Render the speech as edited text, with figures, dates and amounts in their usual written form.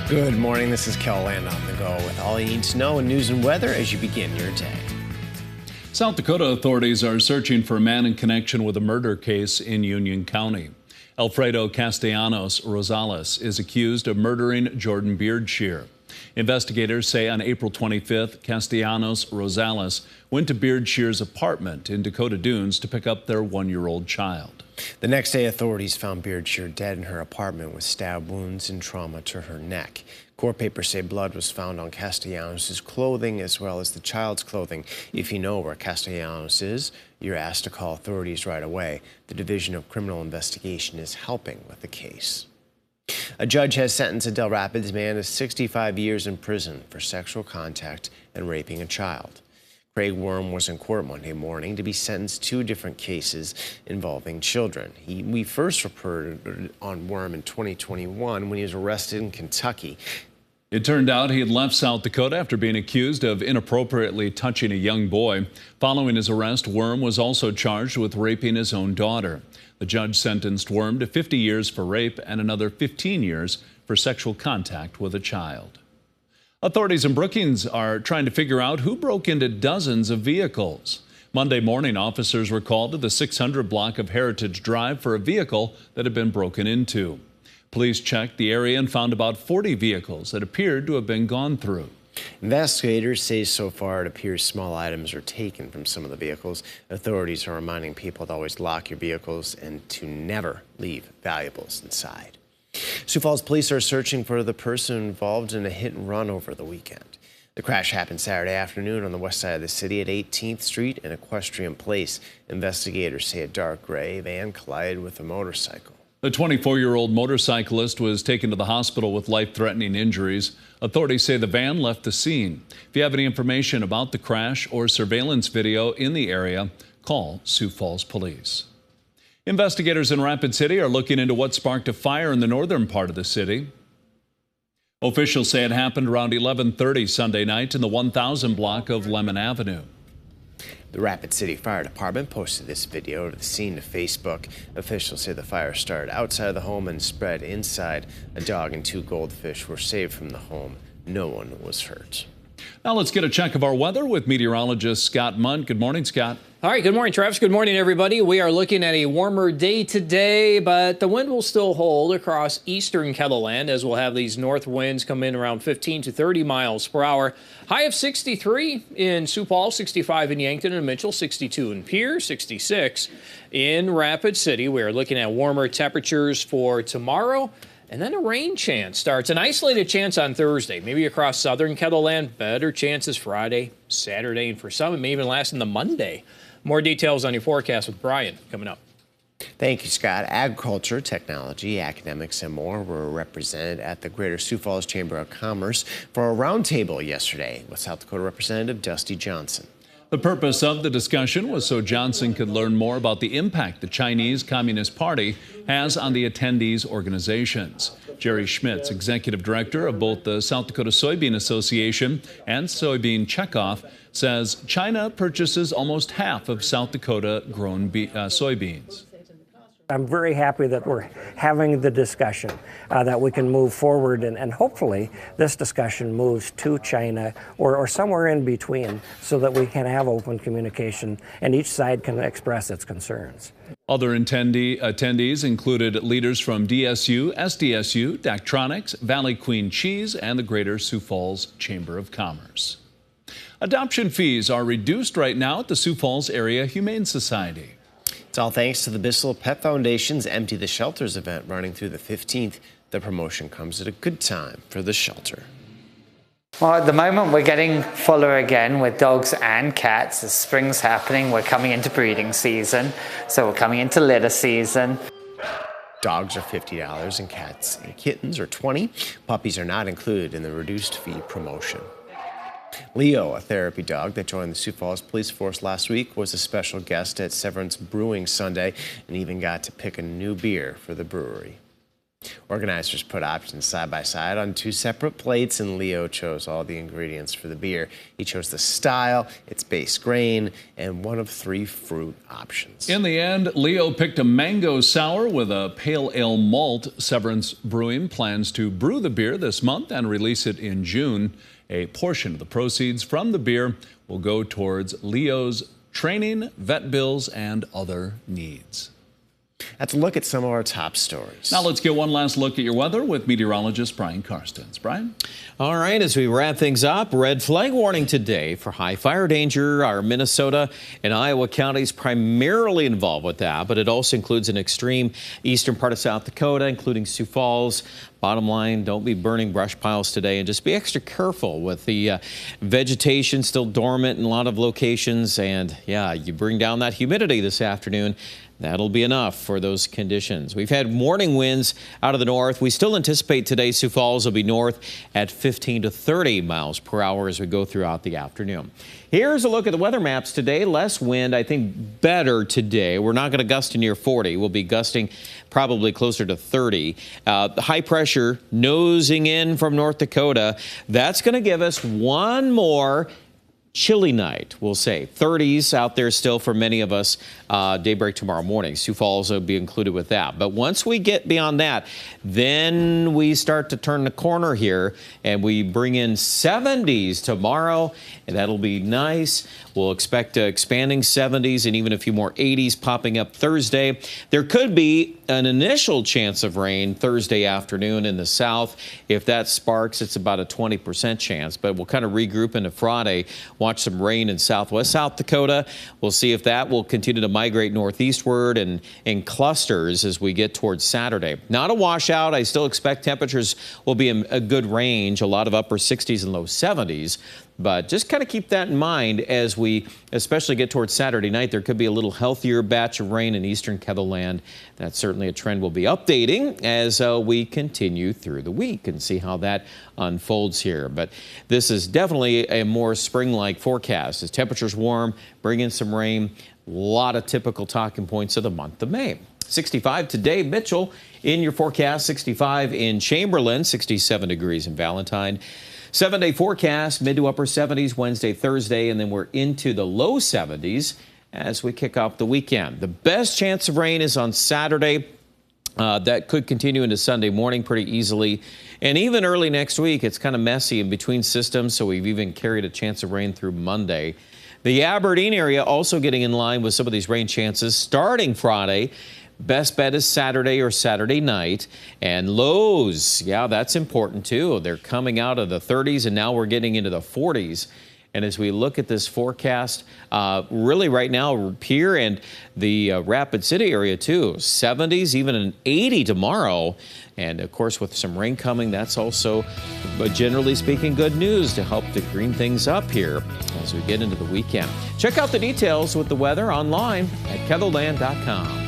Good morning. This is Kel Land on the go with all you need to know in news and weather as you begin your day. South Dakota authorities are searching for a man in connection with a murder case in Union County. Alfredo Castellanos Rosales is accused of murdering Jordan Beardshear. Investigators say on April 25th, Castellanos Rosales went to Beardshear's apartment in Dakota Dunes to pick up their one-year-old child. The next day, authorities found Beardshear dead in her apartment with stab wounds and trauma to her neck. Court papers say blood was found on Castellanos' clothing as well as the child's clothing. If you know where Castellanos is, you're asked to call authorities right away. The Division of Criminal Investigation is helping with the case. A judge has sentenced a Del Rapids man to 65 years in prison for sexual contact and raping a child. Craig Worm was in court Monday morning to be sentenced to 2 different cases involving children. We first reported on Worm in 2021 when he was arrested in Kentucky. It turned out he had left South Dakota after being accused of inappropriately touching a young boy. Following his arrest, Worm was also charged with raping his own daughter. The judge sentenced Worm to 50 years for rape and another 15 years for sexual contact with a child. Authorities in Brookings are trying to figure out who broke into dozens of vehicles. Monday morning, officers were called to the 600 block of Heritage Drive for a vehicle that had been broken into. Police checked the area and found about 40 vehicles that appeared to have been gone through. Investigators say so far it appears small items are taken from some of the vehicles. Authorities are reminding people to always lock your vehicles and to never leave valuables inside. Sioux Falls police are searching for the person involved in a hit and run over the weekend. The crash happened Saturday afternoon on the west side of the city at 18th Street and Equestrian Place. Investigators say a dark gray van collided with a motorcycle. The 24-year-old motorcyclist was taken to the hospital with life-threatening injuries. Authorities say the van left the scene. If you have any information about the crash or surveillance video in the area, call Sioux Falls Police. Investigators in Rapid City are looking into what sparked a fire in the northern part of the city. Officials say it happened around 11:30 Sunday night in the 1000 block of Lemon Avenue. The Rapid City Fire Department posted this video of the scene to Facebook. Officials say the fire started outside the home and spread inside. A dog and 2 goldfish were saved from the home. No one was hurt. Now let's get a check of our weather with meteorologist Scott Munt. Good morning, Scott. All right, good morning, Travis. Good morning, everybody. We are looking at a warmer day today, but the wind will still hold across eastern Kettleland as we'll have these north winds come in around 15 to 30 miles per hour. High of 63 in Sioux Falls, 65 in Yankton and Mitchell, 62 in Pierre, 66 in Rapid City. We are looking at warmer temperatures for tomorrow. And then a rain chance starts. An isolated chance on Thursday, maybe across southern Kettleland. Better chances Friday, Saturday, and for some it may even last into Monday. More details on your forecast with Brian coming up. Thank you, Scott. Agriculture, technology, academics, and more were represented at the Greater Sioux Falls Chamber of Commerce for a roundtable yesterday with South Dakota Representative Dusty Johnson. The purpose of the discussion was so Johnson could learn more about the impact the Chinese Communist Party has on the attendees' organizations. Jerry Schmitz, executive director of both the South Dakota Soybean Association and Soybean Checkoff, says China purchases almost half of South Dakota-grown soybeans. I'm very happy that we're having the discussion, that we can move forward, and hopefully this discussion moves to China or somewhere in between so that we can have open communication and each side can express its concerns. Other attendees included leaders from DSU, SDSU, Daktronics, Valley Queen Cheese, and the Greater Sioux Falls Chamber of Commerce. Adoption fees are reduced right now at the Sioux Falls Area Humane Society. It's all thanks to the Bissell Pet Foundation's Empty the Shelters event running through the 15th. The promotion comes at a good time for the shelter. Well, at the moment we're getting fuller again with dogs and cats. As spring's happening, we're coming into breeding season, so we're coming into litter season. Dogs are $50 and cats and kittens are $20. Puppies are not included in the reduced fee promotion. Leo, a therapy dog that joined the Sioux Falls Police Force last week, was a special guest at Severance Brewing Sunday and even got to pick a new beer for the brewery. Organizers put options side by side on 2 separate plates, and Leo chose all the ingredients for the beer. He chose the style, its base grain, and one of 3 fruit options. In the end, Leo picked a mango sour with a pale ale malt. Severance Brewing plans to brew the beer this month and release it in June. A portion of the proceeds from the beer will go towards Leo's training, vet bills, and other needs. Let's look at some of our top stories. Now let's get one last look at your weather with meteorologist Brian Karstens. Brian? All right, as we wrap things up, red flag warning today for high fire danger. Our Minnesota and Iowa counties primarily involved with that, but it also includes an extreme eastern part of South Dakota, including Sioux Falls. Bottom line, don't be burning brush piles today, and just be extra careful with the vegetation still dormant in a lot of locations. And yeah, you bring down that humidity this afternoon, that'll be enough for those conditions. We've had morning winds out of the north. We still anticipate today Sioux Falls will be north at 15 to 30 miles per hour as we go throughout the afternoon. Here's a look at the weather maps today. Less wind, I think better today. We're not going to gust to near 40. We'll be gusting probably closer to 30. The high pressure nosing in from North Dakota. That's going to give us one more chilly night, we'll say. 30s out there still for many of us daybreak tomorrow morning. Sioux Falls will be included with that. But once we get beyond that, then we start to turn the corner here and we bring in 70s tomorrow, and that'll be nice. We'll expect expanding 70s and even a few more 80s popping up Thursday. There could be an initial chance of rain Thursday afternoon in the south. If that sparks, it's about a 20% chance, but we'll kind of regroup into Friday. Watch some rain in southwest South Dakota. We'll see if that will continue to migrate northeastward and in clusters as we get towards Saturday. Not a washout. I still expect temperatures will be in a good range, a lot of upper 60s and low 70s. But just kind of keep that in mind as we especially get towards Saturday night. There could be a little healthier batch of rain in eastern Ketherland. That's certainly a trend we'll be updating as we continue through the week and see how that unfolds here. But this is definitely a more spring-like forecast. As temperatures warm, bring in some rain. A lot of typical talking points of the month of May. 65 today, Mitchell in your forecast. 65 in Chamberlain, 67 degrees in Valentine. 7-day forecast, mid to upper 70s Wednesday, Thursday, and then we're into the low 70s as we kick off the weekend. The best chance of rain is on Saturday. That could continue into Sunday morning pretty easily. And even early next week, it's kind of messy in between systems, so we've even carried a chance of rain through Monday. The Aberdeen area also getting in line with some of these rain chances starting Friday. Best bet is Saturday or Saturday night. And lows, yeah, that's important too. They're coming out of the 30s and now we're getting into the 40s. And as we look at this forecast, really right now, Pierre and the Rapid City area too, 70s, even an 80 tomorrow. And of course, with some rain coming, that's also, generally speaking, good news to help to green things up here as we get into the weekend. Check out the details with the weather online at KETHERLAND.com.